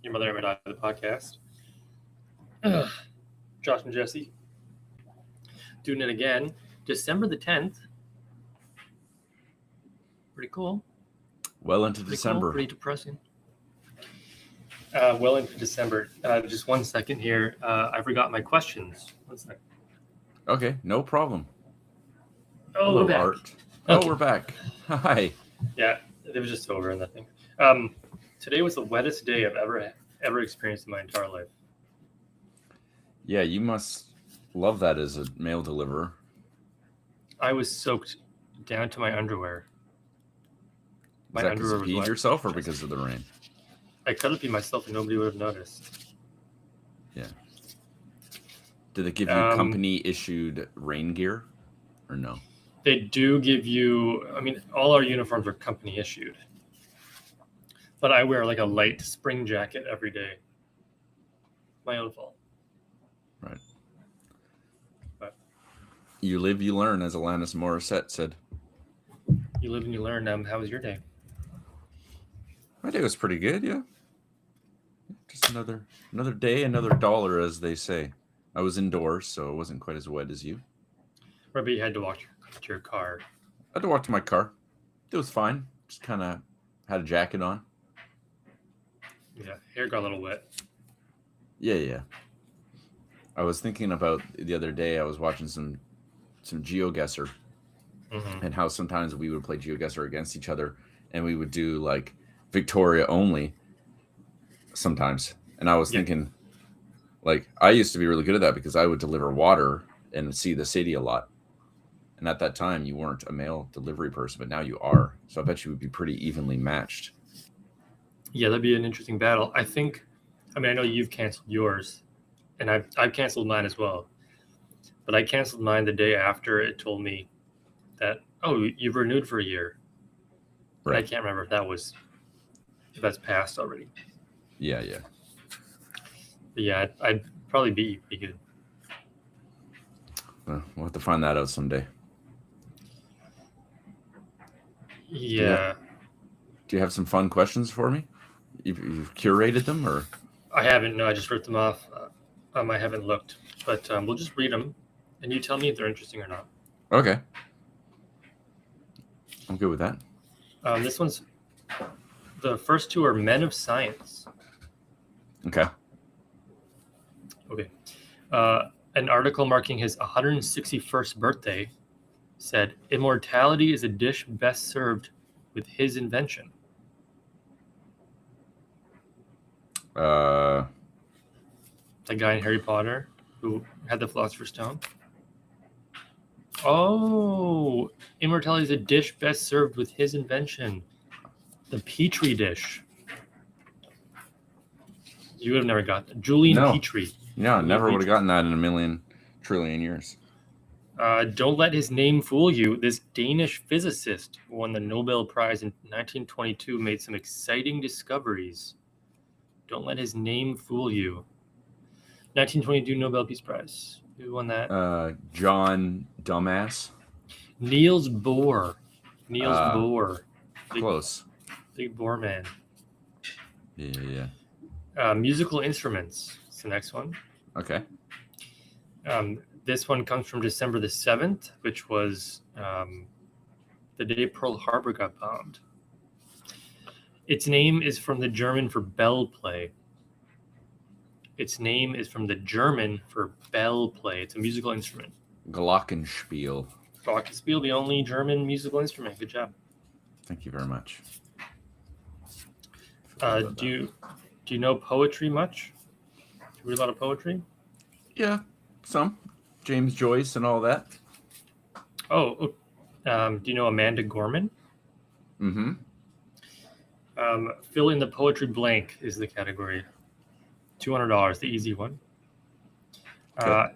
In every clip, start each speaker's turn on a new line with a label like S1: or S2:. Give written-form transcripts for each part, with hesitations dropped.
S1: Your Mother and I, the podcast. Ugh. Josh and Jesse doing it again. December the 10th. Pretty cool.
S2: Well into
S1: Pretty
S2: December.
S1: Cool, pretty depressing. Well into December. Just 1 second here. I forgot my questions. 1 second.
S2: Okay, no problem.
S1: Oh,
S2: Hello,
S1: we're back.
S2: Art.
S1: Okay.
S2: Oh, we're back. Hi.
S1: Yeah, it was just over and nothing. Today was the wettest day I've ever experienced in my entire life.
S2: Yeah, you must love that as a mail deliverer.
S1: I was soaked down to my underwear.
S2: Was that because you peed yourself or because of the rain?
S1: I could have peed myself and nobody would have noticed.
S2: Yeah. Did they give you company-issued rain gear or no?
S1: They do give you, all our uniforms are company issued. But I wear like a light spring jacket every day. My own fault.
S2: Right.
S1: But
S2: you live, you learn, as Alanis Morissette said.
S1: You live and you learn. How was your day?
S2: My day was pretty good, yeah. Just another day, another dollar, as they say. I was indoors, so it wasn't quite as wet as you.
S1: Right, but you had to walk to your car.
S2: I had to walk to my car. It was fine. Just kind of had a jacket on.
S1: Yeah, hair got a little wet.
S2: Yeah. I was thinking about the other day, I was watching some GeoGuessr and how sometimes we would play GeoGuessr against each other and we would do like Victoria only sometimes. And I was thinking, like, I used to be really good at that because I would deliver water and see the city a lot. And at that time, you weren't a mail delivery person, but now you are. So I bet you would be pretty evenly matched.
S1: Yeah, that'd be an interesting battle. I know you've canceled yours, and I've canceled mine as well. But I canceled mine the day after it told me that, you've renewed for a year. Right. I can't remember if that's passed already.
S2: Yeah.
S1: But yeah, I'd probably beat you pretty good.
S2: Well, we'll have to find that out someday.
S1: Yeah.
S2: Do you have some fun questions for me? You've curated them, or?
S1: I haven't. No, I just ripped them off. I haven't looked, but we'll just read them, and you tell me if they're interesting or not.
S2: Okay. I'm good with that.
S1: This one's the first two are men of science.
S2: Okay.
S1: An article marking his 161st birthday said, "Immortality is a dish best served with his invention." The guy in Harry Potter who had the Philosopher's Stone. Oh, immortality is a dish best served with his invention. The Petri dish. You would have never got that. Julian Petri.
S2: No, I never would have gotten that in a million trillion years.
S1: Don't let his name fool you. This Danish physicist who won the Nobel Prize in 1922 made some exciting discoveries. Don't let his name fool you. 1922 Nobel Peace Prize. Who won that?
S2: John Dumbass.
S1: Niels Bohr. Bohr.
S2: Close.
S1: Big Bohr man.
S2: Yeah.
S1: Musical instruments. It's the next one.
S2: Okay.
S1: This one comes from December the 7th, which was the day Pearl Harbor got bombed. Its name is from the German for bell play. It's a musical instrument.
S2: Glockenspiel.
S1: Glockenspiel, the only German musical instrument. Good job.
S2: Thank you very much.
S1: Do you know poetry much? Do you read a lot of poetry?
S2: Yeah, some. James Joyce and all that.
S1: Do you know Amanda Gorman?
S2: Mm-hmm.
S1: Fill in the poetry blank is the category. $200, the easy one.
S2: Okay.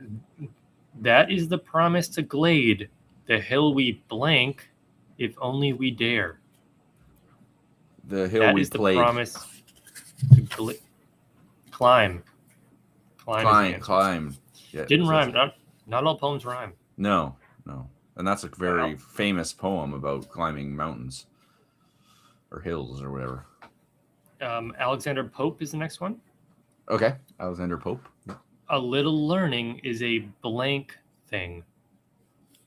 S1: That is the promise to Glade, the hill we blank, if only we dare.
S2: The hill
S1: that
S2: we
S1: is
S2: played.
S1: The promise to climb.
S2: Climb. Yeah,
S1: didn't rhyme. Not all poems rhyme.
S2: No. And that's a very famous poem about climbing mountains or hills or whatever.
S1: Alexander Pope is the next one.
S2: Okay, Alexander Pope.
S1: A little learning is a blank thing.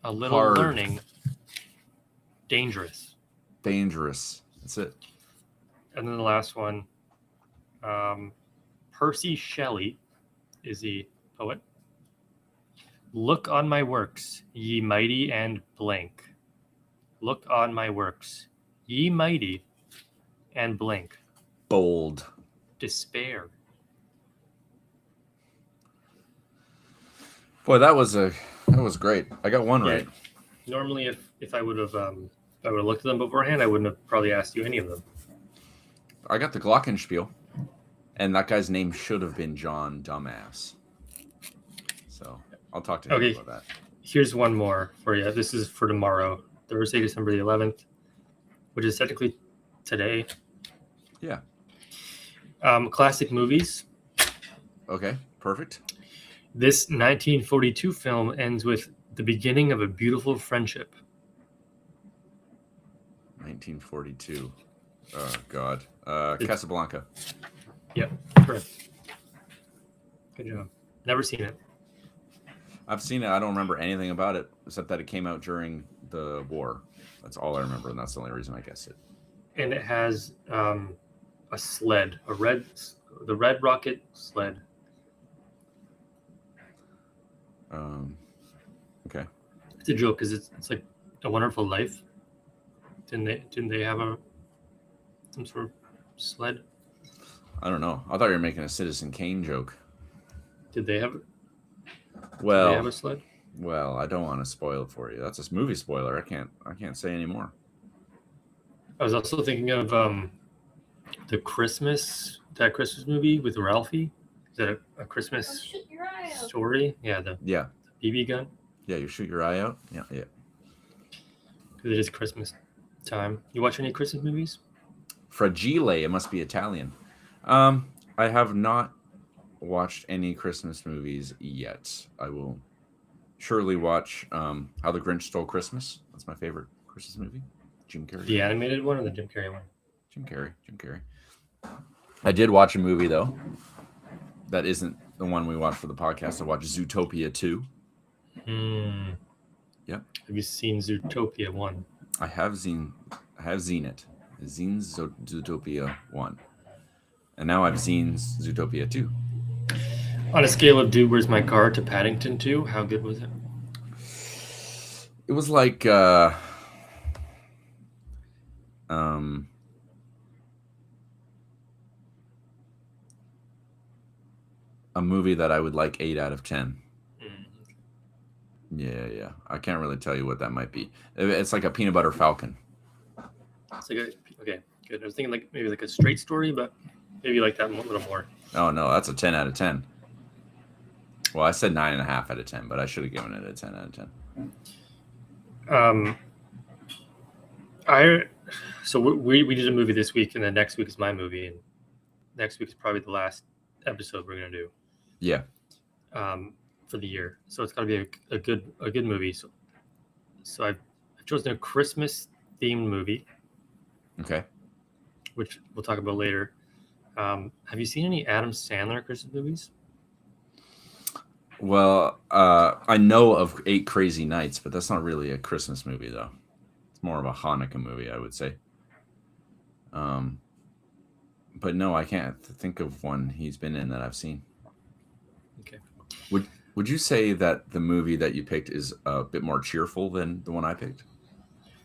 S1: A little
S2: Hard.
S1: learning, dangerous.
S2: Dangerous. That's it.
S1: And then the last one, Percy Shelley is the poet. Look on my works, ye mighty and blank. Look on my works, ye mighty and blank.
S2: Bold.
S1: Despair.
S2: Boy, that was great. I got one right.
S1: Normally, if I would have looked at them beforehand, I wouldn't have probably asked you any of them.
S2: I got the Glockenspiel, and that guy's name should have been John Dumbass. So I'll talk to him about that.
S1: Here's one more for you. This is for tomorrow, Thursday, December the 11th, which is technically today.
S2: Yeah.
S1: Classic movies.
S2: Okay, perfect.
S1: This 1942 film ends with the beginning of a beautiful friendship.
S2: 1942. Oh, God. Casablanca.
S1: Yep, correct. Good job. Never seen it.
S2: I've seen it. I don't remember anything about it except that it came out during the war. That's all I remember, and that's the only reason I guessed it.
S1: And it has a sled, the Red Rocket sled.
S2: Okay.
S1: It's a joke because it's like A Wonderful Life. Didn't they have some sort of sled?
S2: I don't know. I thought you were making a Citizen Kane joke.
S1: Did they have a sled?
S2: Well, I don't want to spoil it for you. That's a movie spoiler. I can't say anymore.
S1: I was also thinking of that Christmas movie with Ralphie. Is that a Christmas story? Yeah, the BB gun.
S2: Yeah, you shoot your eye out. Yeah.
S1: Because it is Christmas time. You watch any Christmas movies?
S2: Fragile. It must be Italian. I have not watched any Christmas movies yet. I will surely watch How the Grinch Stole Christmas. That's my favorite Christmas movie. Jim Carrey.
S1: The animated one or the Jim Carrey one?
S2: Jim Carrey. I did watch a movie though. That isn't the one we watched for the podcast. I watched Zootopia 2. Yep.
S1: Have you seen Zootopia 1?
S2: I have seen it. I've seen Zootopia 1. And now I've seen Zootopia 2.
S1: On a scale of Dude, Where's My Car to Paddington 2, how good was it?
S2: It was like a movie that I would like 8 out of 10. Yeah. I can't really tell you what that might be. It's like a Peanut Butter Falcon.
S1: It's like okay, good. I was thinking like maybe like a straight story, but maybe like that a little more.
S2: Oh no, that's a 10 out of 10. Well, I said 9.5 out of 10, but I should have given it a 10 out of 10.
S1: So we did a movie this week, and then next week is my movie, and next week is probably the last episode we're gonna do.
S2: Yeah.
S1: For the year, so it's got to be a good movie. So I've chosen a Christmas themed movie.
S2: Okay.
S1: Which we'll talk about later. Have you seen any Adam Sandler Christmas movies?
S2: Well, I know of 8 Crazy Nights, but that's not really a Christmas movie, though. It's more of a Hanukkah movie, I would say. But no, I can't think of one he's been in that I've seen.
S1: Okay.
S2: Would you say that the movie that you picked is a bit more cheerful than the one I picked?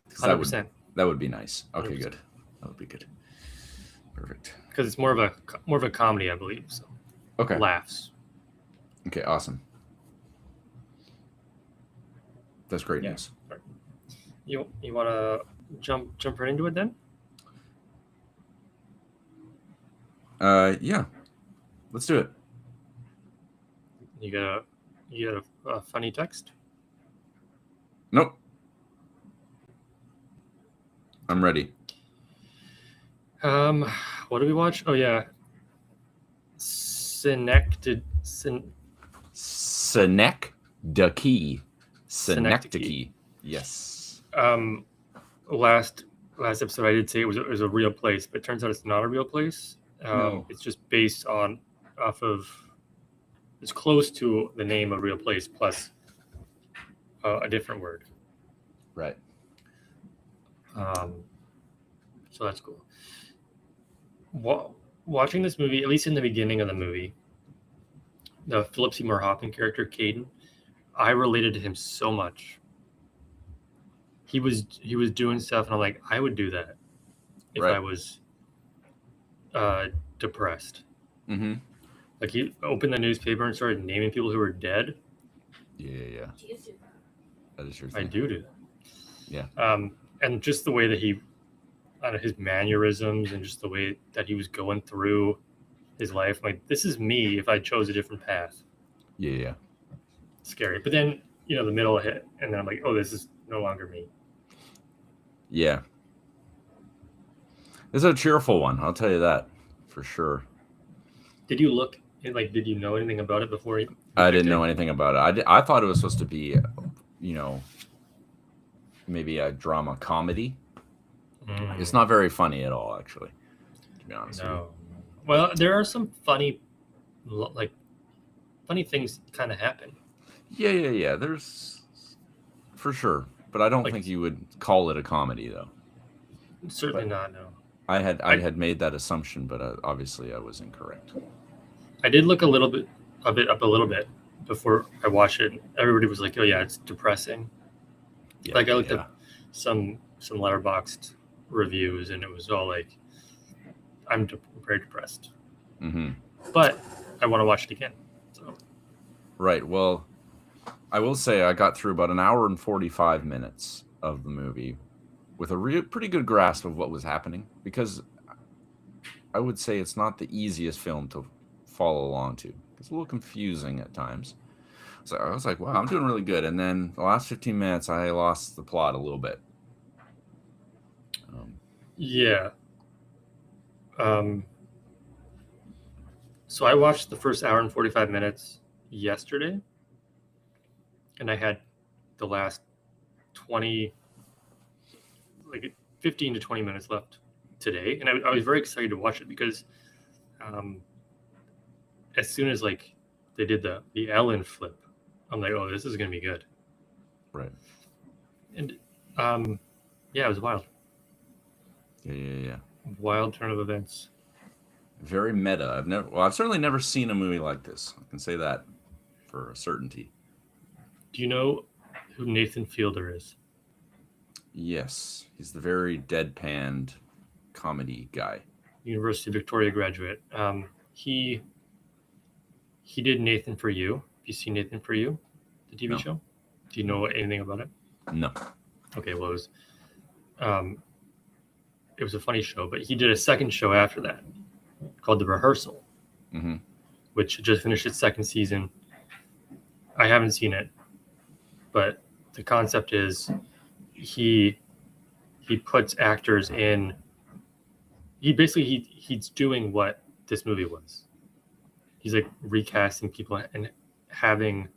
S1: 100%.
S2: That would be nice. Okay,
S1: 100%.
S2: good. That would be good. Perfect.
S1: Because it's more of a comedy, I believe. So.
S2: Okay.
S1: Laughs.
S2: Okay, awesome. That's great news.
S1: Right. You want to jump right into it then?
S2: Yeah. Let's do it.
S1: You got a funny text?
S2: Nope. I'm ready.
S1: What did we watch? Oh yeah. Synecdoche.
S2: Yes.
S1: Last episode I did say it was a real place, but it turns out it's not a real place.
S2: No.
S1: It's just based off of. It's close to the name of a real place plus a different word.
S2: Right.
S1: So that's cool. Watching this movie, at least in the beginning of the movie, the Philip Seymour Hoffman character, Caden, I related to him so much. He was doing stuff, and I'm like, I would do that if
S2: Right.
S1: I was depressed.
S2: Mm-hmm.
S1: Like he opened the newspaper and started naming people who were dead.
S2: Yeah. That is your
S1: I
S2: thing.
S1: do that.
S2: Yeah.
S1: And just the way that he, his mannerisms and just the way that he was going through his life. I'm like, this is me if I chose a different path.
S2: Yeah.
S1: Scary. But then, the middle hit, and then I'm like, oh, this is no longer me.
S2: Yeah. It's a cheerful one, I'll tell you that for sure.
S1: Did you look? Did you know anything about it before?
S2: I didn't know anything about it. I thought it was supposed to be, maybe a drama comedy. It's not very funny at all, actually, to be honest.
S1: No. Well, there are some funny things kind of happen.
S2: Yeah. There's for sure, but I don't think you would call it a comedy, though.
S1: Certainly not. No.
S2: I had made that assumption, but obviously I was incorrect.
S1: I did look a little bit of it up a little bit before I watched it. Everybody was like, "Oh yeah, it's depressing."
S2: Yeah,
S1: I looked at some Letterboxd reviews, and it was all like, "I'm very depressed," but I want to watch it again. So.
S2: Right. Well, I will say I got through about an hour and 45 minutes of the movie with a pretty good grasp of what was happening, because I would say it's not the easiest film to follow along to. It's a little confusing at times. So I was like, wow, I'm doing really good. And then the last 15 minutes, I lost the plot a little bit.
S1: Yeah. So I watched the first hour and 45 minutes yesterday, and I had the last 15 to 20 minutes left today. And I was very excited to watch it because as soon as they did the Ellen flip, I'm like, oh, this is going to be good.
S2: Right.
S1: And it was wild.
S2: Yeah.
S1: Wild turn of events.
S2: Very meta. I've certainly never seen a movie like this. I can say that for a certainty.
S1: Do you know who Nathan Fielder is?
S2: Yes, he's the very deadpanned comedy guy.
S1: University of Victoria graduate. He did Nathan For You. Have you seen Nathan For You, the TV show? Do you know anything about it?
S2: No.
S1: Okay, well, it was a funny show, but he did a second show after that called The Rehearsal, which just finished its second season. I haven't seen it, but the concept is he puts actors in. He's doing what this movie was. He's recasting people and having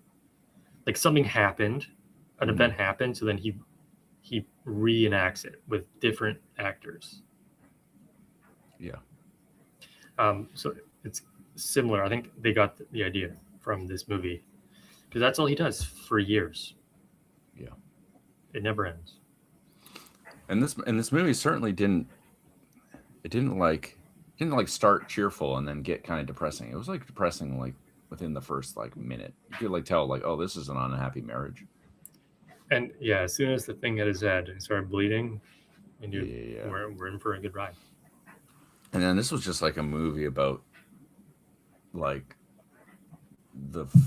S1: something happened, an event happened, so then he reenacts it with different actors.
S2: Yeah.
S1: So it's similar. I think they got the idea from this movie because that's all he does for years.
S2: Yeah.
S1: It never ends.
S2: And this movie certainly didn't start cheerful and then get kind of depressing. It was depressing within the first minute. You could tell oh, this is an unhappy marriage.
S1: And yeah, as soon as the thing hit his head and started bleeding, I knew we're in for a good ride.
S2: And then this was just a movie about the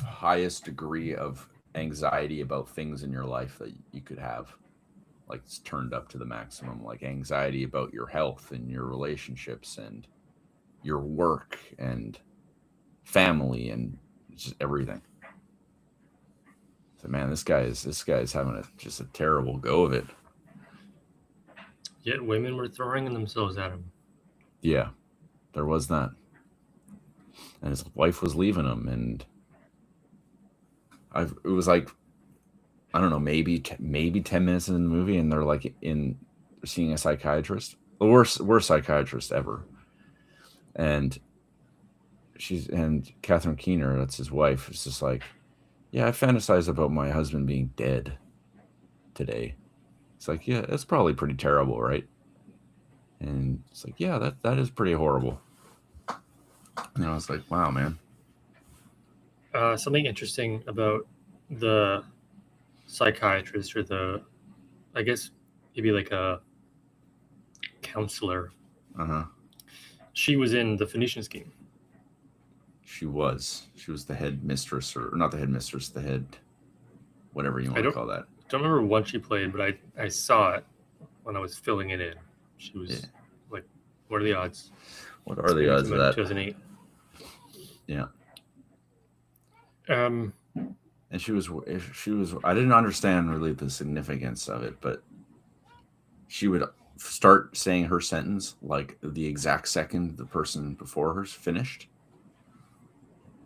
S2: highest degree of anxiety about things in your life that you could have. It's turned up to the maximum, anxiety about your health and your relationships and your work and family and just everything. So man, this guy is having just a terrible go of it.
S1: Yet women were throwing themselves at him.
S2: Yeah, there was that. And his wife was leaving him, and it was I don't know, maybe 10 minutes in the movie, and they're seeing a psychiatrist, the worst psychiatrist ever. And Catherine Keener, that's his wife, is just like, yeah, I fantasize about my husband being dead today. It's like, yeah, that's probably pretty terrible, right? And it's like, yeah, that is pretty horrible. And I was like, wow, man.
S1: Something interesting about the psychiatrist, or I guess maybe like a counselor. She was in the Phoenician Scheme.
S2: She was the head mistress, or not the head mistress, the head, whatever you want to call that.
S1: I don't remember what she played, but I saw it when I was filling it in. She was like, what are the odds?
S2: What are the odds of that?
S1: 2008.
S2: Yeah.
S1: And
S2: she was, I didn't understand really the significance of it, but she would start saying her sentence like the exact second the person before her finished.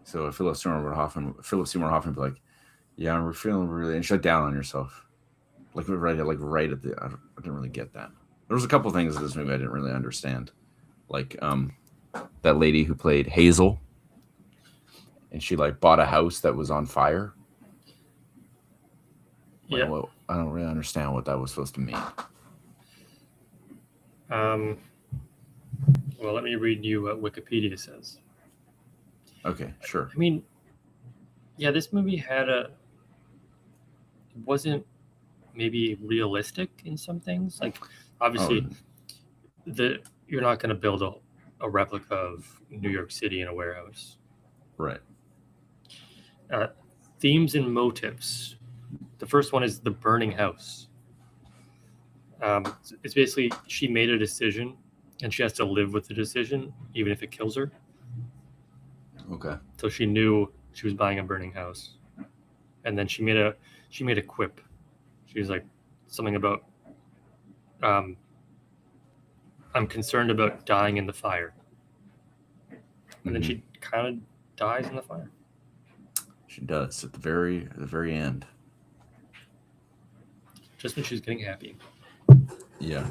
S2: So Philip Seymour Hoffman would be like, yeah, I'm feeling really, and shut down on yourself. Like right at the, I didn't really get that. There was a couple things in this movie I didn't really understand. Like that lady who played Hazel, and she like bought a house that was on fire.
S1: Yeah.
S2: Well, I don't really understand what that was supposed to mean.
S1: Well, let me read you what Wikipedia says.
S2: Okay, sure.
S1: I mean, yeah, this movie wasn't maybe realistic in some things. Like, obviously, you're not going to build a replica of New York City in a warehouse.
S2: Right.
S1: Themes and motives. The first one is the burning house. It's basically she made a decision, and she has to live with the decision, even if it kills her.
S2: Okay.
S1: So she knew she was buying a burning house, and then she made a quip. She was like something about, I'm concerned about dying in the fire, and then she kind of dies in the fire.
S2: She does at the very end.
S1: Just when she's getting happy.
S2: Yeah.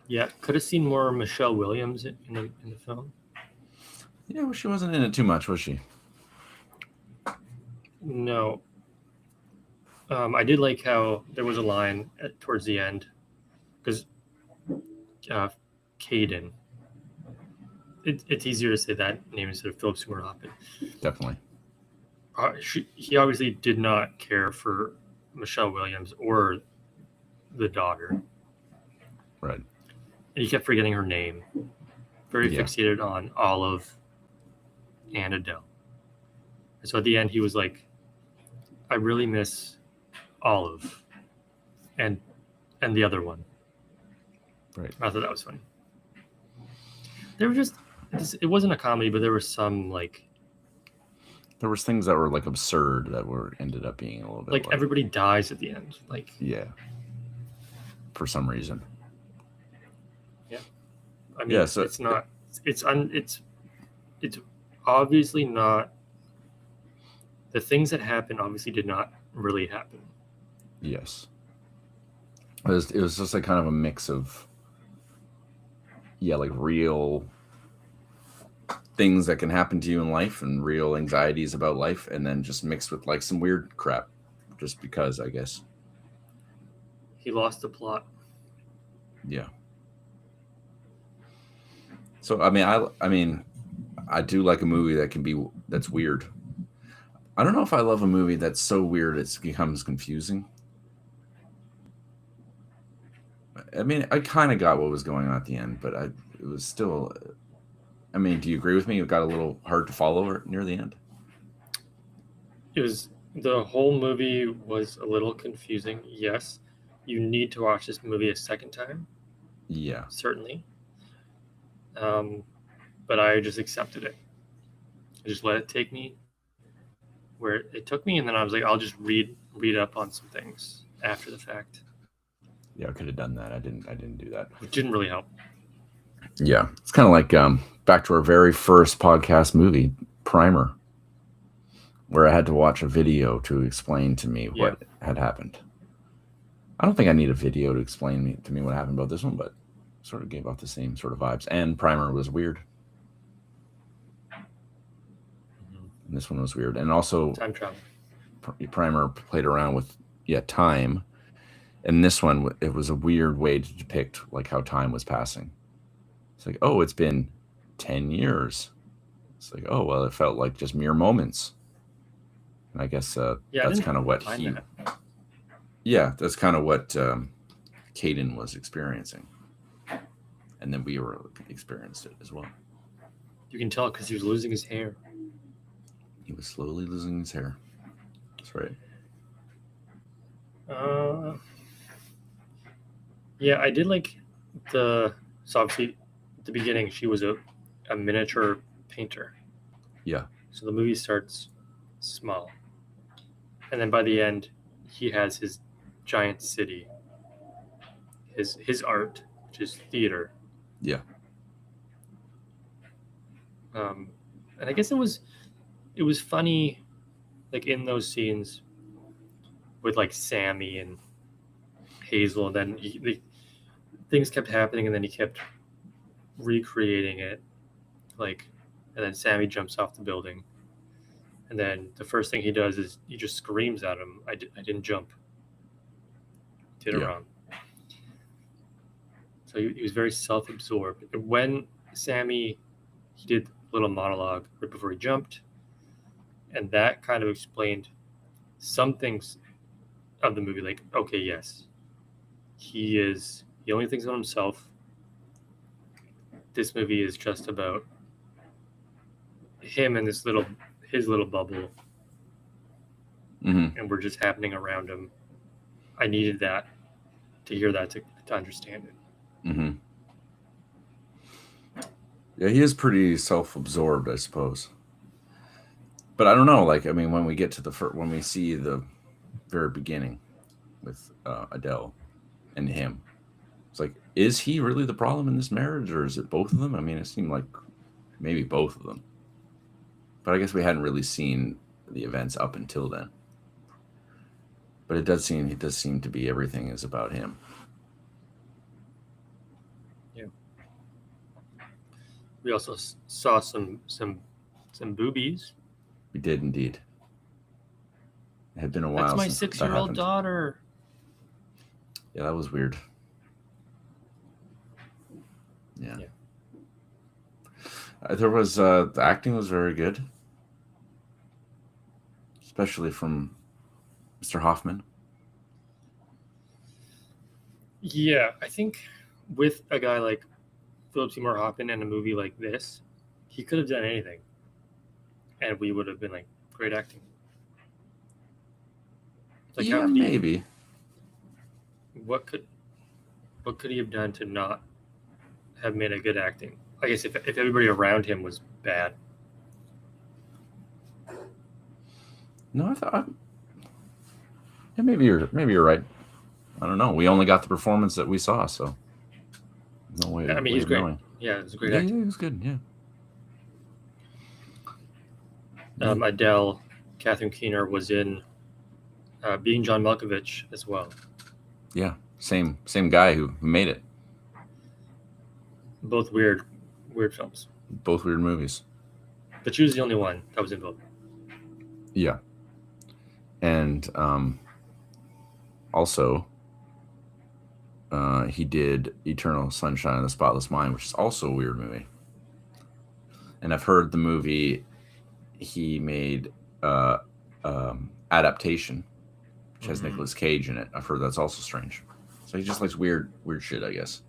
S1: Yeah, could have seen more Michelle Williams in the film.
S2: Yeah, well, she wasn't in it too much, was she?
S1: No. I did like how there was a line towards the end, because Caden. It's easier to say that name instead of Philip Seymour Hoffman.
S2: Definitely.
S1: He obviously did not care for Michelle Williams or the daughter.
S2: Right.
S1: And he kept forgetting her name. Very fixated on Olive and Adele. And so at the end, he was like, I really miss Olive and the other one.
S2: Right.
S1: I thought that was funny. There were it wasn't a comedy, but there were some like,
S2: there was things that were like absurd that ended up being a little bit
S1: like everybody dies at the end. Like,
S2: yeah. For some reason.
S1: Yeah. I mean, so it's not, it's obviously not, the things that happened obviously did not really happen.
S2: Yes. It was just like kind of a mix of, like real things that can happen to you in life and real anxieties about life, and then just mixed with like some weird crap just because, I guess.
S1: He lost the plot.
S2: Yeah. So I mean I do like a movie that's weird. I don't know if I love a movie that's so weird it becomes confusing. I mean, I kind of got what was going on at the end, but it was still. I mean, do you agree with me? It got a little hard to follow near the end.
S1: The whole movie was a little confusing. Yes, you need to watch this movie a second time.
S2: Yeah,
S1: certainly. But I just accepted it. I just let it take me where it took me, and then I was like, I'll just read up on some things after the fact.
S2: Yeah, I could have done that. I didn't do that.
S1: It didn't really help.
S2: Yeah, it's kind of like back to our very first podcast movie, Primer, where I had to watch a video to explain to me what had happened. I don't think I need a video to explain to me what happened about this one, but sort of gave off the same sort of vibes. And Primer was weird. And this one was weird. And also
S1: time travel.
S2: Primer played around with time. And this one, it was a weird way to depict like how time was passing. It's like, oh, it's been 10 years. It's like, oh, well, it felt like just mere moments. And I guess that's kind of what that's kind of what Caden was experiencing. And then we were experienced it as well.
S1: You can tell because he was losing his hair.
S2: He was slowly losing his hair. That's right.
S1: Yeah, I did like so obviously at the beginning she was a miniature painter.
S2: Yeah.
S1: So the movie starts small. And then by the end he has his giant city. His art, which is theater.
S2: Yeah.
S1: And I guess it was funny, like in those scenes with like Sammy and Hazel, and then things kept happening, and then he kept recreating it, like, and then Sammy jumps off the building, and then the first thing he does is he just screams at him, I didn't jump. Did it wrong. So he was very self-absorbed. And when Sammy, he did a little monologue right before he jumped, and that kind of explained some things of the movie. Like, okay, yes, he only thinks about himself. This movie is just about him and his little bubble, and we're just happening around him. I needed that to hear that to understand it.
S2: Yeah, he is pretty self-absorbed, I suppose. But I don't know. Like, I mean, when we get to when we see the very beginning with Adele and him, it's like, is he really the problem in this marriage, or is it both of them? I mean, it seemed like maybe both of them. But I guess we hadn't really seen the events up until then. But it does seem to be everything is about him.
S1: Yeah. We also saw some boobies.
S2: We did indeed. It had been a while.
S1: That's my 6-year-old daughter.
S2: Yeah, that was weird. Yeah. There was the acting was very good, especially from Mr. Hoffman.
S1: Yeah, I think with a guy like Philip Seymour Hoffman in a movie like this, he could have done anything, and we would have been like, great acting. Like,
S2: yeah, maybe.
S1: What could he have done to not have made a good acting? I guess if everybody around him was bad.
S2: No, I thought. Yeah, maybe you're right. I don't know. We only got the performance that we saw, so no way.
S1: I mean, he's great. Knowing. Yeah, it was great acting.
S2: Yeah, he was good. Yeah.
S1: Adele, Catherine Keener was in Being John Malkovich as well.
S2: Yeah, same guy who made it.
S1: Both weird films.
S2: Both weird movies.
S1: But she was the only one that was involved.
S2: Yeah. And also, he did Eternal Sunshine of the Spotless Mind, which is also a weird movie. And I've heard the movie he made Adaptation, which has Nicolas Cage in it. I've heard that's also strange. So he just likes weird shit, I guess.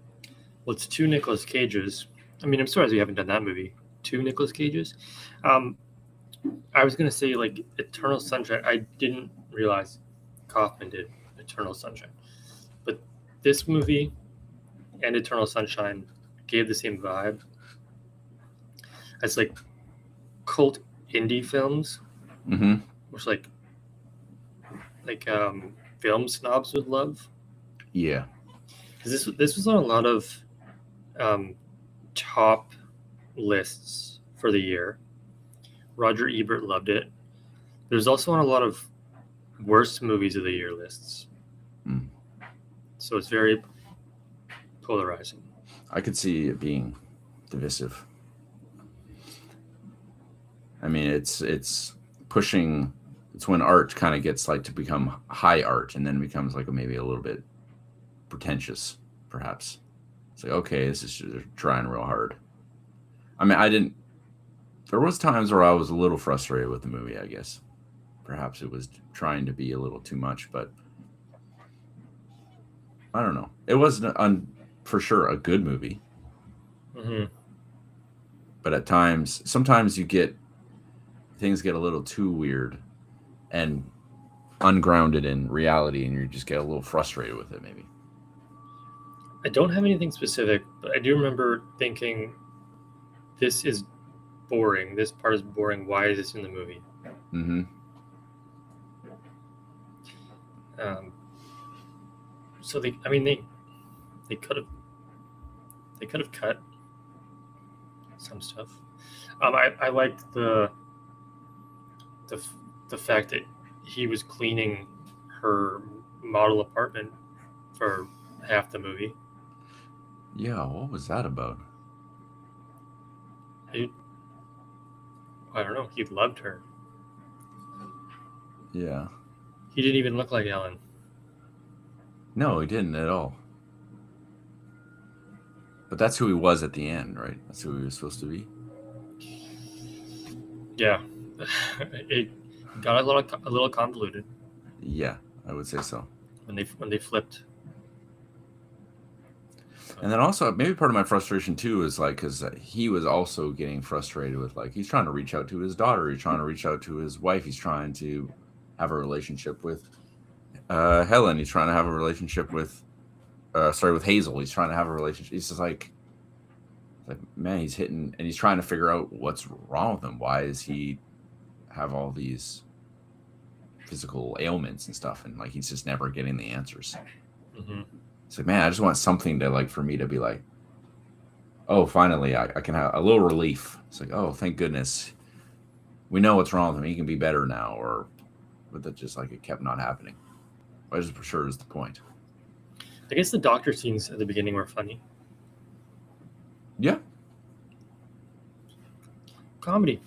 S1: Well, it's 2 Nicolas Cages. I mean, I'm surprised we haven't done that movie. 2 Nicolas Cages. I was going to say, like, Eternal Sunshine. I didn't realize Kaufman did Eternal Sunshine. But this movie and Eternal Sunshine gave the same vibe as, like, cult indie films. Which, like film snobs would love.
S2: Yeah.
S1: Because this was on a lot of top lists for the year. Roger Ebert loved it. There's also on a lot of worst movies of the year lists. So it's very polarizing.
S2: I could see it being divisive. I mean, it's pushing. It's when art kind of gets like to become high art, and then becomes like maybe a little bit pretentious, perhaps. It's like, okay, this is they're trying real hard. I mean, I didn't. There was times where I was a little frustrated with the movie. I guess perhaps it was trying to be a little too much, but I don't know. It wasn't for sure a good movie.
S1: Mm-hmm.
S2: But at sometimes things get a little too weird and ungrounded in reality, and you just get a little frustrated with it, maybe.
S1: I don't have anything specific, but I do remember thinking, this is boring. This part is boring. Why is this in the movie?
S2: Mm-hmm.
S1: So they could have cut some stuff. I liked the fact that he was cleaning her model apartment for half the movie.
S2: Yeah, what was that about?
S1: I don't know. He loved her.
S2: Yeah.
S1: He didn't even look like Ellen.
S2: No, he didn't at all. But that's who he was at the end, right? That's who he was supposed to be.
S1: Yeah. It got a little convoluted.
S2: Yeah, I would say so.
S1: When they flipped.
S2: And then also, maybe part of my frustration too is like, because he was also getting frustrated with like, he's trying to reach out to his daughter, he's trying to reach out to his wife, he's trying to have a relationship with Helen, he's trying to have a relationship with Hazel, he's trying to have a relationship. He's just like, man, he's hitting, and he's trying to figure out what's wrong with him. Why does he have all these physical ailments and stuff? And like, he's just never getting the answers.
S1: Mm-hmm.
S2: It's like, man, I just want something to like, for me to be like, oh, finally, I can have a little relief. It's like, oh, thank goodness, we know what's wrong with him. He can be better now. But that just like, it kept not happening. I just for sure is the point.
S1: I guess the doctor scenes at the beginning were funny.
S2: Yeah.
S1: Comedy.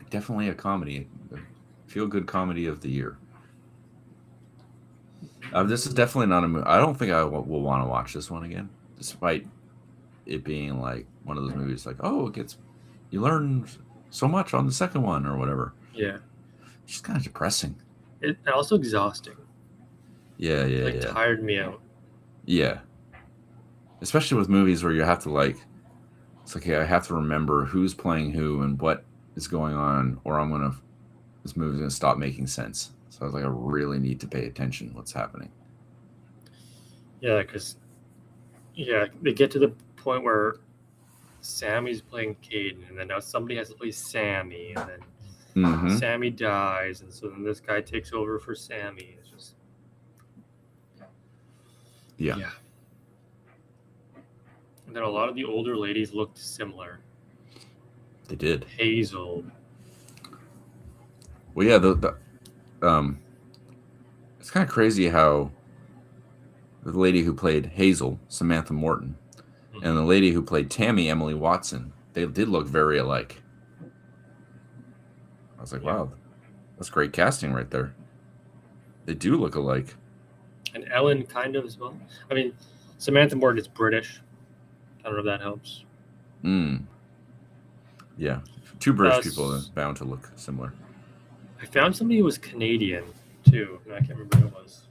S2: Definitely a comedy. Feel-good comedy of the year. This is definitely not a movie. I don't think I will want to watch this one again, despite it being like one of those movies like, oh, you learn so much on the second one or whatever.
S1: Yeah.
S2: It's just kind of depressing.
S1: And also exhausting.
S2: Yeah.
S1: It tired me out.
S2: Yeah. Especially with movies where you have to like, it's like, I have to remember who's playing who and what is going on, or this movie's going to stop making sense. So I was like, I really need to pay attention to what's happening.
S1: Yeah, because they get to the point where Sammy's playing Caden, and then now somebody has to play Sammy, and then Sammy dies, and so then this guy takes over for Sammy. It's just yeah. And then a lot of the older ladies looked similar.
S2: They did.
S1: Hazel.
S2: Well, yeah, it's kind of crazy how the lady who played Hazel, Samantha Morton, and the lady who played Tammy, Emily Watson, they did look very alike. I was like, wow, that's great casting right there. They do look alike.
S1: And Ellen kind of as well. I mean, Samantha Morton is British. I don't know if that helps.
S2: Yeah. Two British people are bound to look similar.
S1: I found somebody who was Canadian, too. And I can't remember who it was.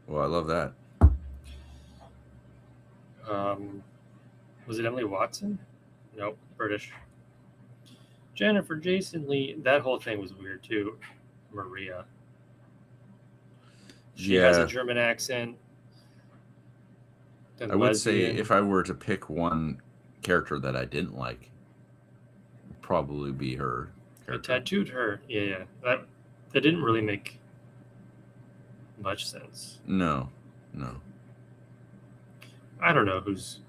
S2: Well, I love that.
S1: Was it Emily Watson? Nope, British. Jennifer Jason Leigh. That whole thing was weird, too. Maria. She has a German accent.
S2: I would say if I were to pick one character that I didn't like, it'd probably be her.
S1: I tattooed her. Yeah. That didn't really make much sense.
S2: No.
S1: I don't know who's.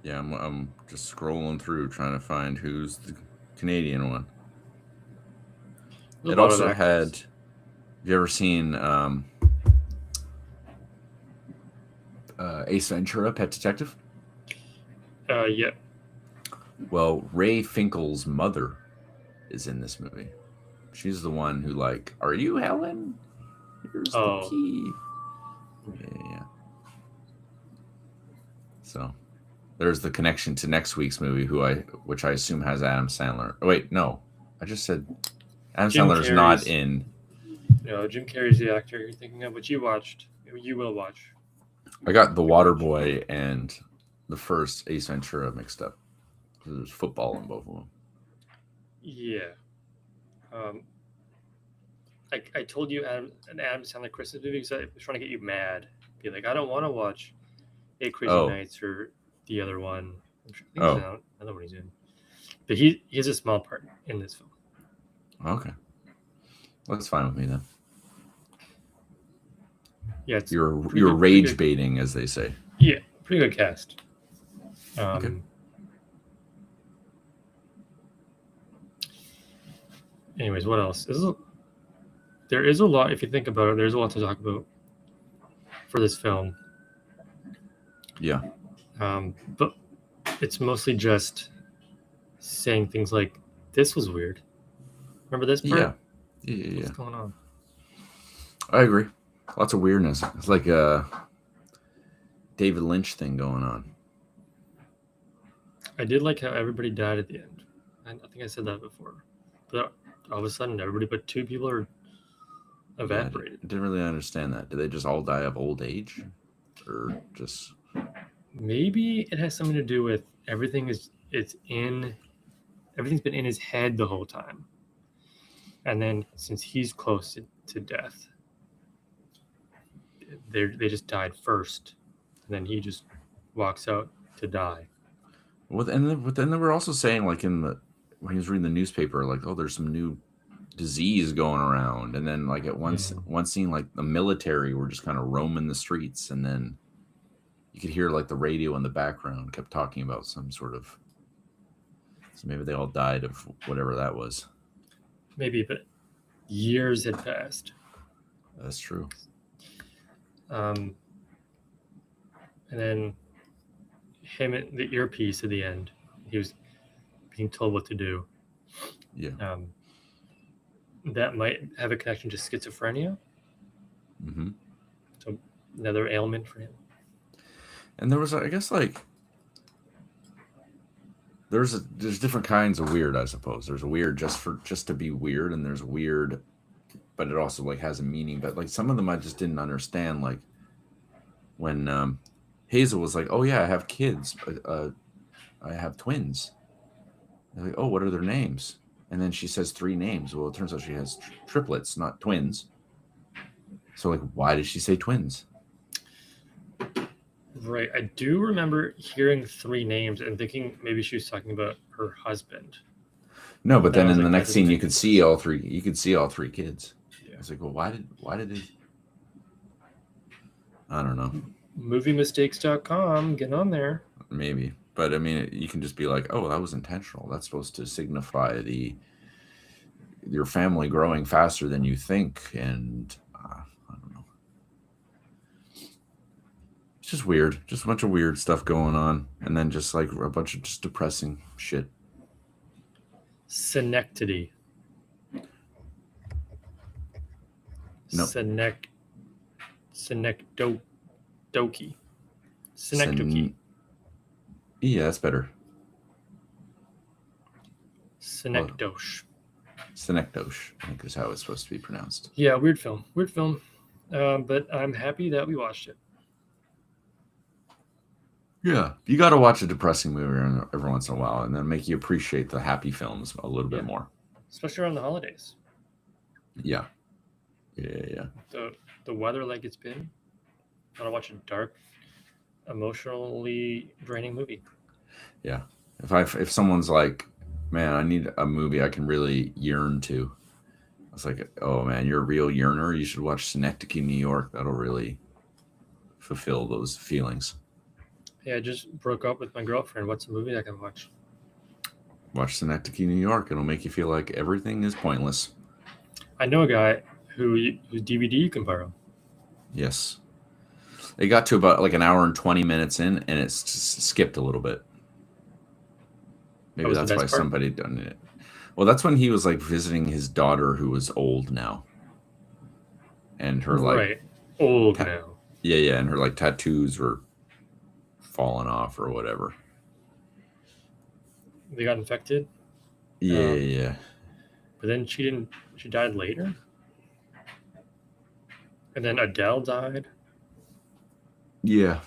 S2: Yeah, I'm just scrolling through trying to find who's the Canadian one. It also had. Have you ever seen Ace Ventura, Pet Detective.
S1: Yeah.
S2: Well, Ray Finkel's mother is in this movie. She's the one who like, are you Helen? Here's the key. Yeah. So there's the connection to next week's movie, which I assume has Adam Sandler. Oh, wait, no, I just said Adam Sandler's not in.
S1: No, Jim Carrey's the actor you're thinking of, which you will watch.
S2: I got The Waterboy and the first Ace Ventura mixed up. There's football in both of them.
S1: Yeah. I told you an Adam Sandler Christmas movie because I was trying to get you mad. Be like, I don't want to watch Eight Crazy Nights or the other one. I'm sure another one he's in. But he has a small part in this film.
S2: Okay. Well, that's fine with me then.
S1: Yeah,
S2: you're rage baiting, as they say.
S1: Yeah, pretty good cast.
S2: Okay.
S1: Anyways, what else? There is a lot, if you think about it, there's a lot to talk about for this film.
S2: Yeah.
S1: But it's mostly just saying things like, this was weird. Remember this part?
S2: Yeah.
S1: What's going on?
S2: I agree. Lots of weirdness. It's like a David Lynch thing going on.
S1: I did like how everybody died at the end. I think I said that before. But all of a sudden, everybody but 2 people are evaporated.
S2: I didn't really understand that. Did they just all die of old age? Or just...
S1: Maybe it has something to do with everything's been in his head the whole time. And then since he's close to death, they just died first. And then he just walks out to die.
S2: But then they were also saying, like, when he was reading the newspaper, like, oh, there's some new disease going around. And then, like, at one scene, like, the military were just kind of roaming the streets. And then you could hear, like, the radio in the background kept talking about some sort of... So maybe they all died of whatever that was.
S1: Maybe, but years had passed.
S2: That's true.
S1: And then him at the earpiece at the end, he was being told what to do.
S2: Yeah.
S1: That might have a connection to schizophrenia.
S2: Mm-hmm.
S1: So another ailment for him.
S2: And there was, I guess, like, there's different kinds of weird, I suppose. There's a weird just to be weird, and there's weird, but it also, like, has a meaning. But, like, some of them I just didn't understand. Like when Hazel was like, "Oh yeah, I have kids. I have twins." They're like, "Oh, what are their names?" And then she says 3 names. Well, it turns out she has triplets, not twins. So, like, why did she say twins?
S1: Right. I do remember hearing 3 names and thinking maybe she was talking about her husband.
S2: No, but then in the next scene, you could see all 3. You could see all 3 kids. Yeah. I was like, well, why did they? I don't know.
S1: Moviemistakes.com. Get on there.
S2: Maybe. But I mean, you can just be like, oh, that was intentional. That's supposed to signify your family growing faster than you think. And I don't know. It's just weird. Just a bunch of weird stuff going on. And then just like a bunch of just depressing shit.
S1: Synecdoche.
S2: No.
S1: Synecdoche.
S2: Yeah, that's better.
S1: Synecdoche.
S2: Synecdoche, I think is how it's supposed to be pronounced.
S1: Yeah, weird film. But I'm happy that we watched it.
S2: Yeah, you got to watch a depressing movie every once in a while, and then make you appreciate the happy films a little bit more.
S1: Especially around the holidays.
S2: Yeah.
S1: The weather like it's been. I want to watch a dark, emotionally draining movie.
S2: Yeah. If someone's like, man, I need a movie I can really yearn to. I was like, oh man, you're a real yearner. You should watch Synecdoche, New York. That'll really fulfill those feelings.
S1: Yeah, I just broke up with my girlfriend. What's a movie I can watch?
S2: Watch Synecdoche, New York. It'll make you feel like everything is pointless.
S1: I know a guy whose DVD you can borrow.
S2: Yes. It got to about like an hour and 20 minutes in, and it's skipped a little bit.
S1: That
S2: Maybe
S1: was the
S2: that's why
S1: best part?
S2: somebody done it. Well, that's when he was like visiting his daughter, who was old now, and her like,
S1: Right. Old
S2: ta-
S1: now.
S2: yeah, and her like tattoos were falling off or whatever.
S1: They got infected.
S2: Yeah.
S1: But then she didn't. She died later. And then Adele died.
S2: Yeah.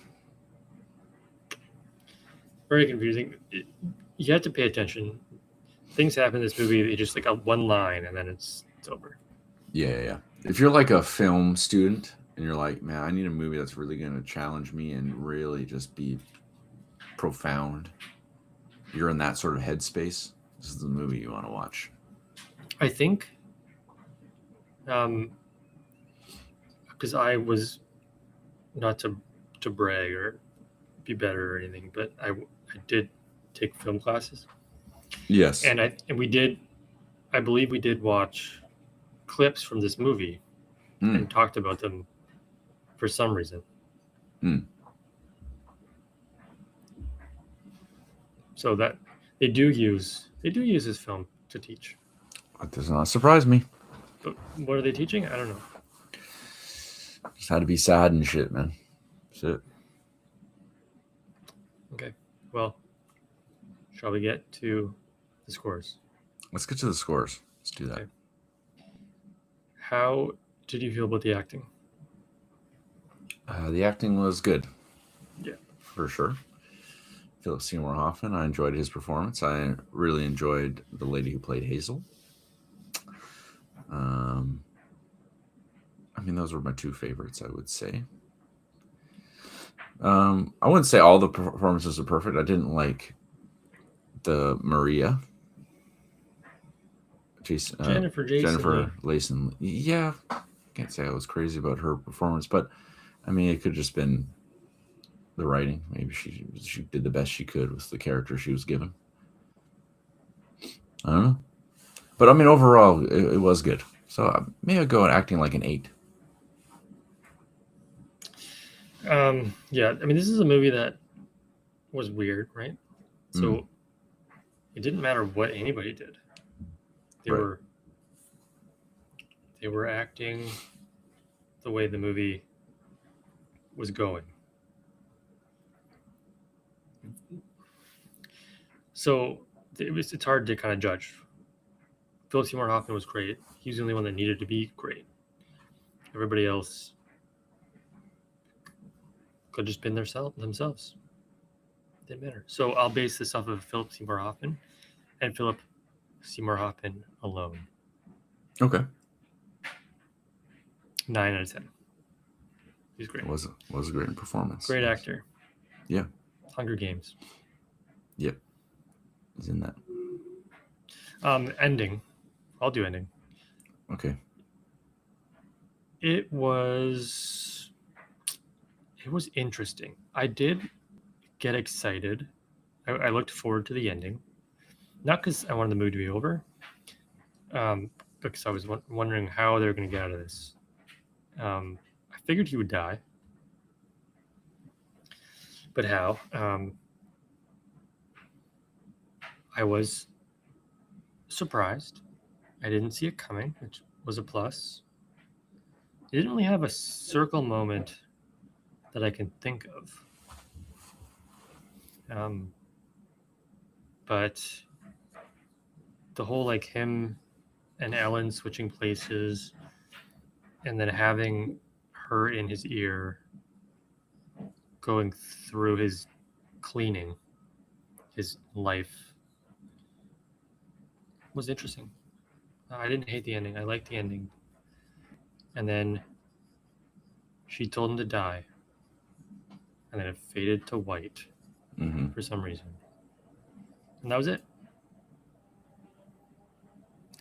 S1: Very confusing. You have to pay attention. Things happen in this movie. They just like a one line, and then it's over.
S2: Yeah. If you're like a film student and you're like, man, I need a movie that's really going to challenge me and really just be profound, you're in that sort of headspace, this is the movie you want to watch.
S1: I think, because I was not to brag or be better or anything, but I did take film classes.
S2: Yes.
S1: And we did, I believe we did watch clips from this movie and talked about them for some reason. So that they do use this film to teach.
S2: That does not surprise me.
S1: But what are they teaching? I don't know.
S2: Just how to be sad and shit, man. That's it.
S1: Okay. Well, shall we get to the scores?
S2: Let's get to the scores. Let's do that. Okay.
S1: How did you feel about the acting?
S2: The acting was good.
S1: Yeah.
S2: For sure. Philip Seymour Hoffman, I enjoyed his performance. I really enjoyed the lady who played Hazel. I mean, those were my two favorites, I would say. I wouldn't say all the performances are perfect. I didn't like the Maria. Jennifer Lacen. Yeah, can't say I was crazy about her performance, but I mean, it could have just been the writing. Maybe she did the best she could with the character she was given. I don't know. But I mean, overall, it was good. So maybe I'll go acting like an 8.
S1: Yeah, I mean, this is a movie that was weird, right? So it didn't matter what anybody did. They were acting the way the movie was going. So it's hard to kind of judge. Philip Seymour Hoffman was great. He was the only one that needed to be great. Everybody else could just been themselves. Didn't matter. So I'll base this off of Philip Seymour Hoffman and Philip Seymour Hoffman alone.
S2: Okay.
S1: 9 out of 10. He's great.
S2: It was a great performance.
S1: Great actor.
S2: Yeah.
S1: Hunger Games.
S2: Yep. He's in that.
S1: Ending. I'll do ending.
S2: Okay.
S1: It was interesting. I did get excited. I looked forward to the ending. Not because I wanted the movie to be over, because I was wondering how they were going to get out of this. I figured he would die. But how? I was surprised. I didn't see it coming, which was a plus. It didn't really have a circle moment that I can think of. But the whole like him and Ellen switching places and then having her in his ear going through his cleaning, his life was interesting. I didn't hate the ending. I liked the ending. And then she told him to die. And then it faded to white for some reason. And that was it.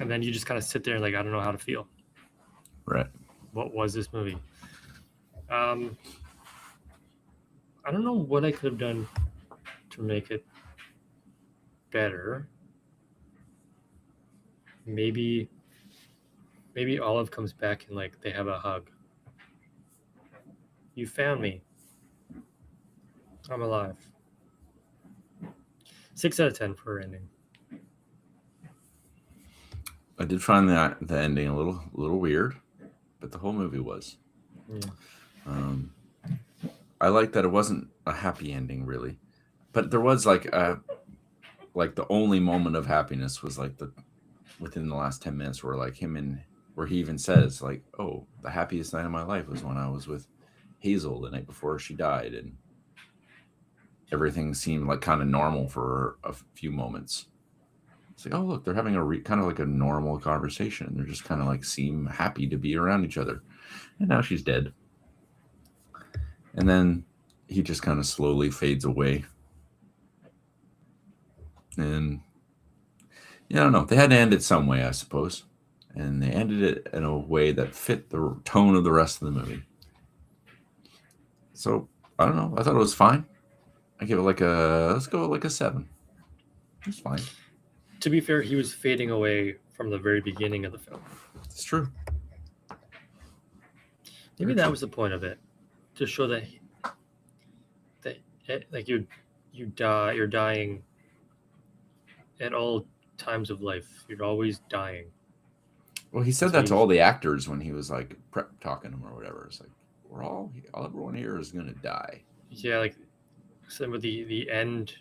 S1: And then you just kind of sit there and like, I don't know how to feel.
S2: Right.
S1: What was this movie? I don't know what I could have done to make it better. Maybe Olive comes back and like they have a hug. You found me. I'm alive. 6 out of 10 for ending.
S2: I did find the ending a little weird, but the whole movie was.
S1: Yeah.
S2: I like that it wasn't a happy ending, really, but there was like the only moment of happiness was like within the last 10 minutes where like where he even says like, oh, the happiest night of my life was when I was with Hazel the night before she died, and everything seemed like kind of normal for a few moments. It's like, oh, look, they're having kind of like a normal conversation. They're just kind of like seem happy to be around each other. And now she's dead. And then he just kind of slowly fades away. And yeah, I don't know. They had to end it some way, I suppose. And they ended it in a way that fit the tone of the rest of the movie. So I don't know. I thought it was fine. I give it let's go with like a 7. It's fine.
S1: To be fair, he was fading away from the very beginning of the film.
S2: It's true.
S1: Maybe that was the point of it, to show that like you're dying at all times of life. You're always dying.
S2: Well, he said that to all the actors when he was like prep talking to them or whatever. It's like everyone here is gonna die.
S1: Yeah, like some of the end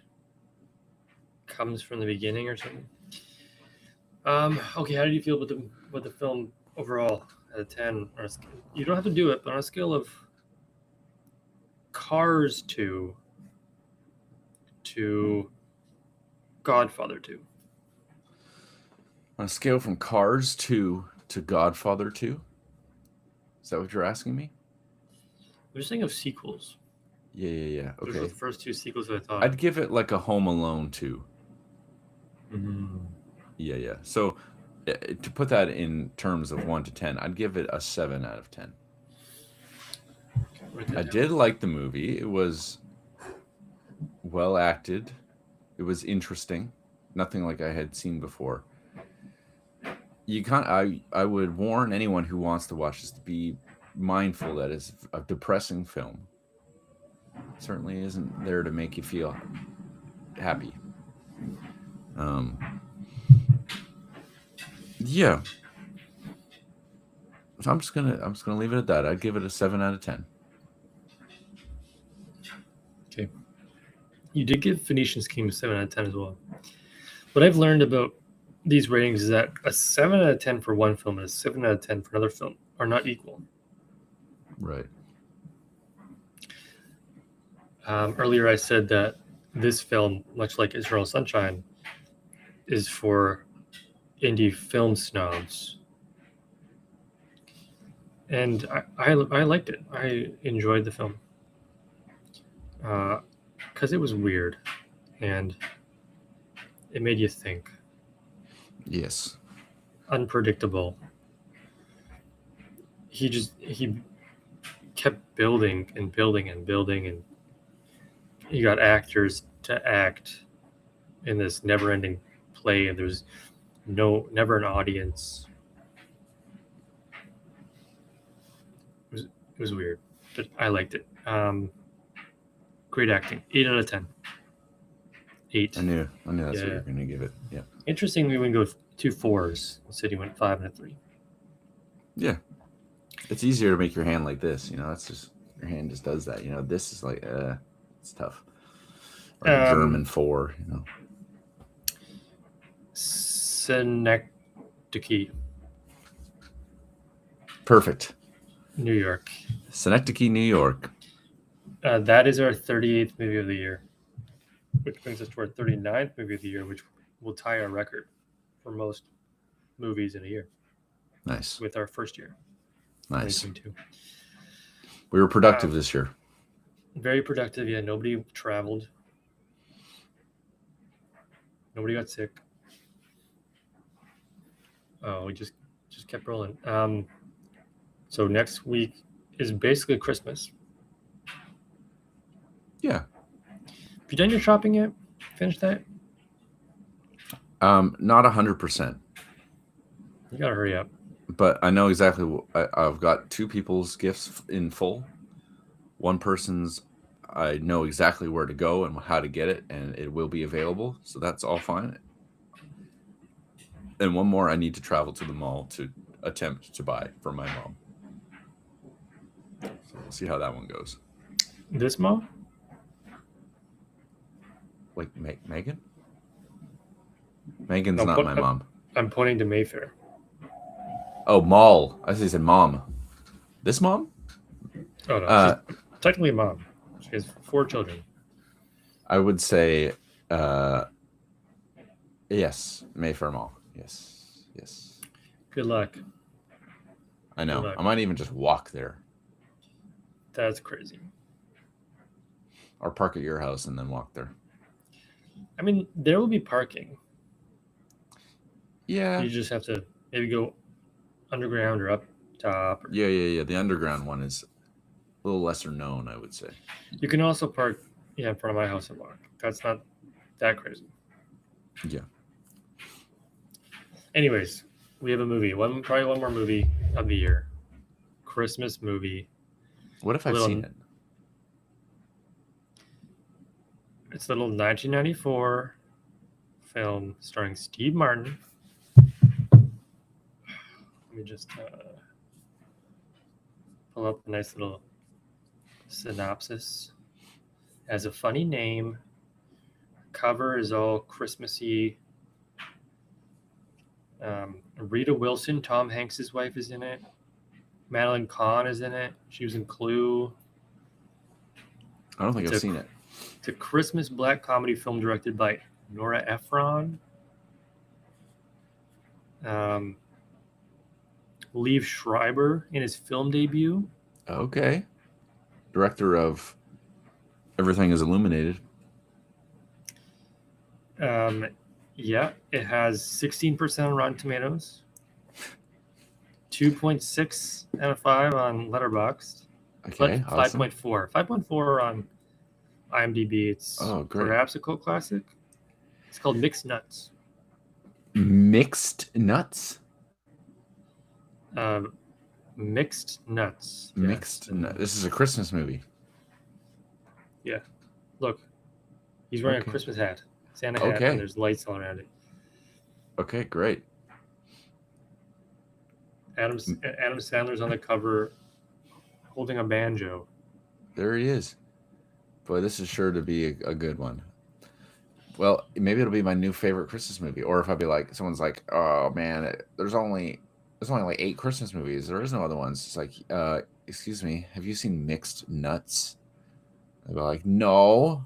S1: comes from the beginning or something. Okay, how did you feel about the film overall out of 10? You don't have to do it, but on a scale of Cars 2 to Godfather 2.
S2: On a scale from Cars 2 to Godfather 2? Is that what you're asking me?
S1: I'm just thinking of sequels.
S2: Yeah. Okay.
S1: Those are the first 2 sequels I thought.
S2: I'd give it like a Home Alone 2.
S1: Mm-hmm.
S2: Yeah. So to put that in terms of 1 to 10, I'd give it a 7 out of 10. Okay, I did like the movie. It was well acted. It was interesting. Nothing like I had seen before. I would warn anyone who wants to watch this to be mindful that it's a depressing film. It certainly isn't there to make you feel happy. Yeah. So I'm just gonna leave it at that. I'd give it a 7 out of 10.
S1: Okay. You did give Phoenician Scheme a 7 out of 10 as well. What I've learned about these ratings is that a 7 out of 10 for one film and a 7 out of 10 for another film are not equal.
S2: Right.
S1: Earlier I said that this film, much like Eternal Sunshine, is for indie film snobs. And I liked it. I enjoyed the film. Because it was weird. And it made you think.
S2: Yes.
S1: Unpredictable. He kept building and building and building, and you got actors to act in this never-ending play, and there's never an audience. It was weird, but I liked it. Great acting. 8 out of 10. 8.
S2: I knew that's what you were going to give it. Yeah.
S1: Interestingly, we go 2 4s. The city went 5 and a 3.
S2: Yeah. It's easier to make your hand like this. That's just your hand just does that. This is like it's tough. Or German 4.
S1: Synecdoche.
S2: Perfect.
S1: New York.
S2: Synecdoche, New York.
S1: That is our 38th movie of the year, which brings us to our 39th movie of the year, which will tie our record for most movies in a year.
S2: Nice.
S1: With our first year.
S2: Nice. We were productive this year.
S1: Very productive. Yeah, nobody traveled. Nobody got sick. Oh, we just kept rolling. So next week is basically Christmas.
S2: Yeah.
S1: Have you done your shopping yet? Finished that?
S2: Not 100%.
S1: You gotta hurry up.
S2: But I know exactly. I've got 2 people's gifts in full. One person's I know exactly where to go and how to get it, and it will be available. So that's all fine. And one more, I need to travel to the mall to attempt to buy for my mom. So we'll see how that one goes.
S1: This mall?
S2: Like Megan? Megan's
S1: No,
S2: not my mom.
S1: I'm pointing to Mayfair.
S2: Oh, mall. I said mom. This mom?
S1: Oh no, she's technically a mom. She has 4 children.
S2: I would say, yes, Mayfair Mall. Yes.
S1: Good luck.
S2: I know. I might even just walk there.
S1: That's crazy.
S2: Or park at your house and then walk there.
S1: I mean, there will be parking.
S2: Yeah.
S1: You just have to maybe go underground or up top.
S2: Yeah. The underground one is a little lesser known, I would say.
S1: You can also park in front of my house and walk. That's not that crazy.
S2: Yeah.
S1: Anyways, we have a movie. Probably one more movie of the year. Christmas movie.
S2: What if I've seen it?
S1: It's a little 1994 film starring Steve Martin. Let me just pull up a nice little synopsis. It has a funny name. Cover is all Christmassy. Rita Wilson, Tom Hanks' wife, is in it. Madeline Kahn is in it. She was in Clue.
S2: I don't think I've seen it.
S1: It's a Christmas black comedy film directed by Nora Ephron. Liev Schreiber in his film debut.
S2: Okay. Director of Everything is Illuminated.
S1: Yeah, it has 16% on Rotten Tomatoes, 2.6 out of 5 on Letterboxd,
S2: okay,
S1: but 5.4. 5.4 on IMDb. It's perhaps a cult classic. It's called Mixed Nuts.
S2: Mixed Nuts?
S1: Mixed Nuts.
S2: Mixed Nuts. This is a Christmas movie.
S1: Yeah. Look, he's wearing a Christmas hat. Santa hat, and there's lights all around it.
S2: Okay, great.
S1: Adam Sandler's on the cover holding a banjo.
S2: There he is. Boy, this is sure to be a good one. Well, maybe it'll be my new favorite Christmas movie. Or if I'd be like, someone's like, oh man, there's only like 8 Christmas movies. There is no other ones. It's like, excuse me, have you seen Mixed Nuts? I'd be like, no.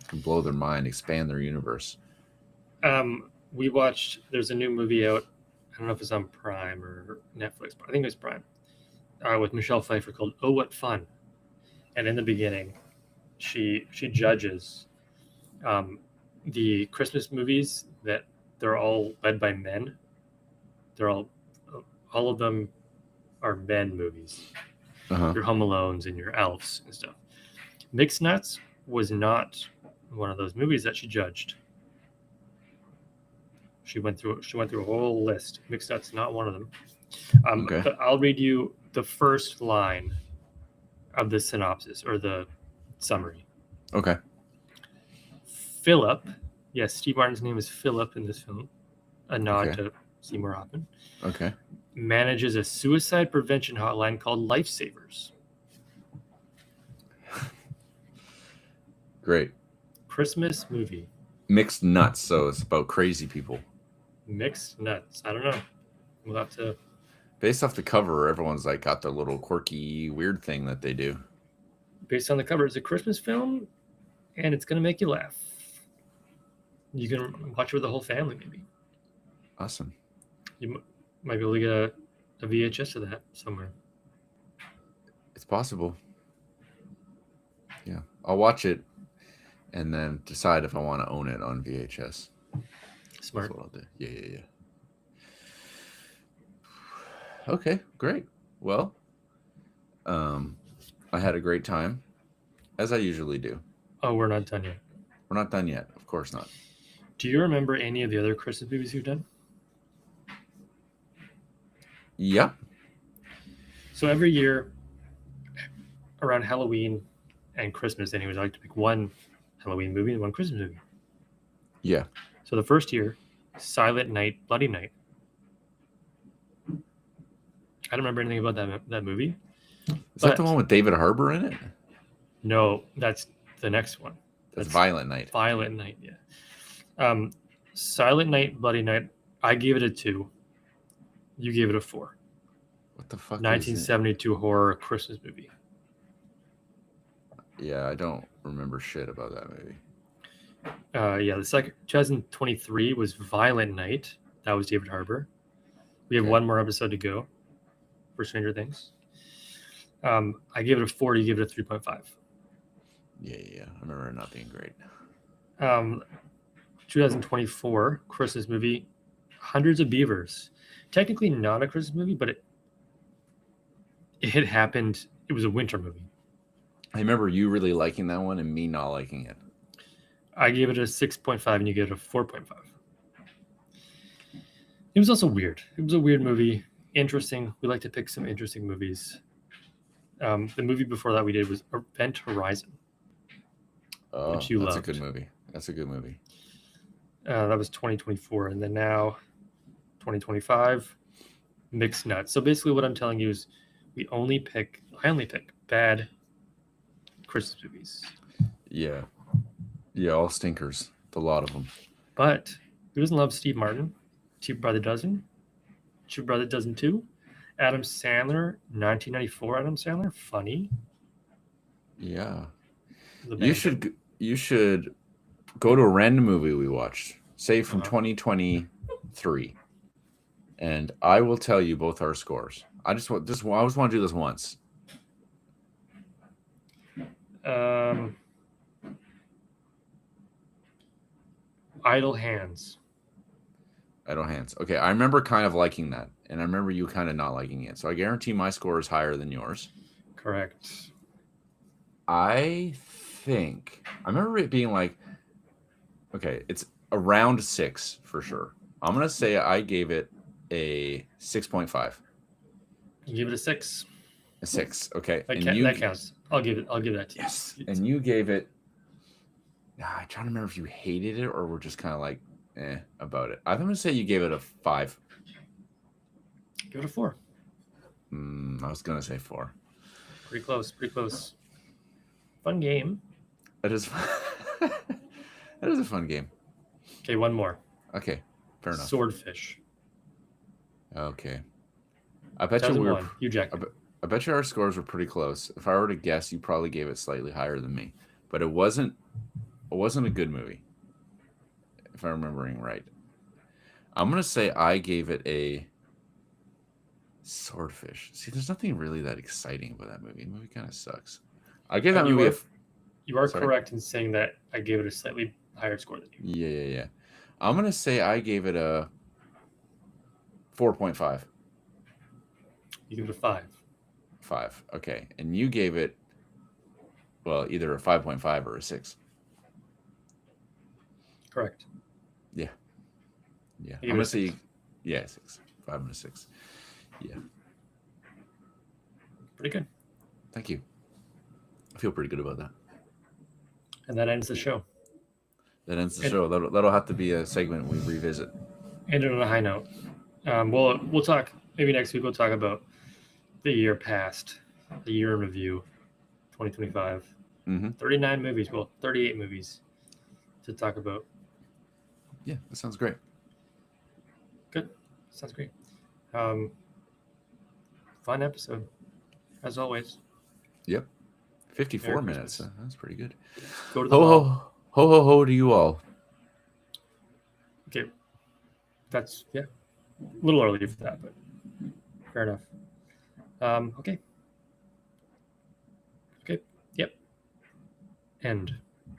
S2: Can blow their mind, expand their universe.
S1: We watched, there's a new movie out. I don't know if it's on Prime or Netflix, but I think it's Prime. With Michelle Pfeiffer called Oh What Fun. And in the beginning, she judges the Christmas movies that they're all led by men. They're all of them are men movies. Your Home Alones and your Elves and stuff. Mixed Nuts was not one of those movies that she judged. She went through a whole list. Mixed Nuts, not one of them. But I'll read you the first line of the synopsis or the summary.
S2: Okay.
S1: Philip, yes, Steve Martin's name is Philip in this film, a nod to Seymour Hoffman.
S2: Okay.
S1: Manages a suicide prevention hotline called Lifesavers.
S2: Great.
S1: Christmas movie.
S2: Mixed Nuts, so it's about crazy people.
S1: Mixed Nuts. I don't know. We'll have to.
S2: Based off the cover, everyone's like got their little quirky, weird thing that they do.
S1: Based on the cover, it's a Christmas film, and it's gonna make you laugh. You can watch it with the whole family, maybe.
S2: Awesome.
S1: You might be able to get a VHS of that somewhere.
S2: It's possible. Yeah, I'll watch it and then decide if I want to own it on VHS.
S1: Smart.
S2: That's what I'll do. Yeah. Okay, great. Well, I had a great time, as I usually do.
S1: Oh, we're not done yet.
S2: We're not done yet. Of course not.
S1: Do you remember any of the other Christmas movies you've done?
S2: Yeah.
S1: So every year around Halloween, and Christmas, and he was like to pick one Halloween movie and one Christmas movie.
S2: Yeah.
S1: So the first year, Silent Night, Bloody Night. I don't remember anything about that movie.
S2: Is that the one with David Harbour in it?
S1: No, that's the next one.
S2: That's Violent Night.
S1: Violent Night, yeah. Silent Night, Bloody Night. I gave it a 2. You gave it a 4.
S2: What the fuck?
S1: 1972 horror Christmas movie.
S2: Yeah, I don't remember shit about that movie.
S1: Yeah, the second 2023 was Violent Night. That was David Harbour. We have one more episode to go for Stranger Things. I gave it a 4. You gave it a 3.5.
S2: Yeah. I remember it not being great.
S1: 2024 Christmas movie, Hundreds of Beavers. Technically not a Christmas movie, but it had happened. It was a winter movie.
S2: I remember you really liking that one and me not liking it.
S1: I gave it a 6.5 and you gave it a 4.5. It was also weird. It was a weird movie. Interesting. We like to pick some interesting movies. The movie before that we did was Event Horizon.
S2: Oh, that's loved. A good movie. That's a good movie.
S1: That was 2024. And then now, 2025, Mixed Nuts. So basically what I'm telling you is I only pick bad Christmas movies.
S2: Yeah. Yeah, all stinkers. A lot of them.
S1: But who doesn't love Steve Martin? Cheap by the Dozen. Cheap by the Dozen 2. Adam Sandler, 1994 Adam Sandler. Funny.
S2: Yeah. You should go to a random movie we watched, say from 2023, and I will tell you both our scores. I just want to do this once.
S1: Idle Hands.
S2: Okay, I remember kind of liking that, and I remember you kind of not liking it. So I guarantee my score is higher than yours.
S1: Correct.
S2: I remember it being like, okay, it's around 6 for sure. I'm going to say I gave it a 6.5.
S1: You give it a 6.
S2: A 6. Okay.
S1: That counts. I'll give it that to you.
S2: Yes. And you gave it, I'm trying to remember if you hated it or were just kind of like, about it. I'm going to say you gave it a 5.
S1: Give it a 4.
S2: I was going to say 4.
S1: Pretty close. Fun game.
S2: That is a fun game.
S1: Okay, one more.
S2: Okay, fair enough.
S1: Swordfish.
S2: Okay. I bet you I bet you our scores were pretty close. If I were to guess, you probably gave it slightly higher than me. But it wasn't a good movie, if I'm remembering right. I'm going to say I gave it a Swordfish. See, there's nothing really that exciting about that movie. The movie kind of sucks. I gave that movie
S1: You are correct in saying that I gave it a slightly higher score than you.
S2: Yeah. I'm going to say I gave it a 4.5.
S1: You give it a 5.
S2: 5. Okay. And you gave it, well, either a 5.5 or a 6.
S1: Correct.
S2: Yeah. I'm going to say, 6. 5 and a 6. Yeah.
S1: Pretty good.
S2: Thank you. I feel pretty good about that.
S1: And that ends the show.
S2: Show. That'll have to be a segment we revisit.
S1: Ended on a high note. We'll talk, maybe next week we'll talk about the year past, the year in review, 2025. 39 movies, 38 movies to talk about.
S2: Yeah, that sounds great.
S1: Good. Sounds great. Fun episode, as always.
S2: Yep. 54 minutes. That's pretty good.
S1: Go to the
S2: ho to you all.
S1: Okay. That's, a little early for that, but fair enough. Okay. Yep. End.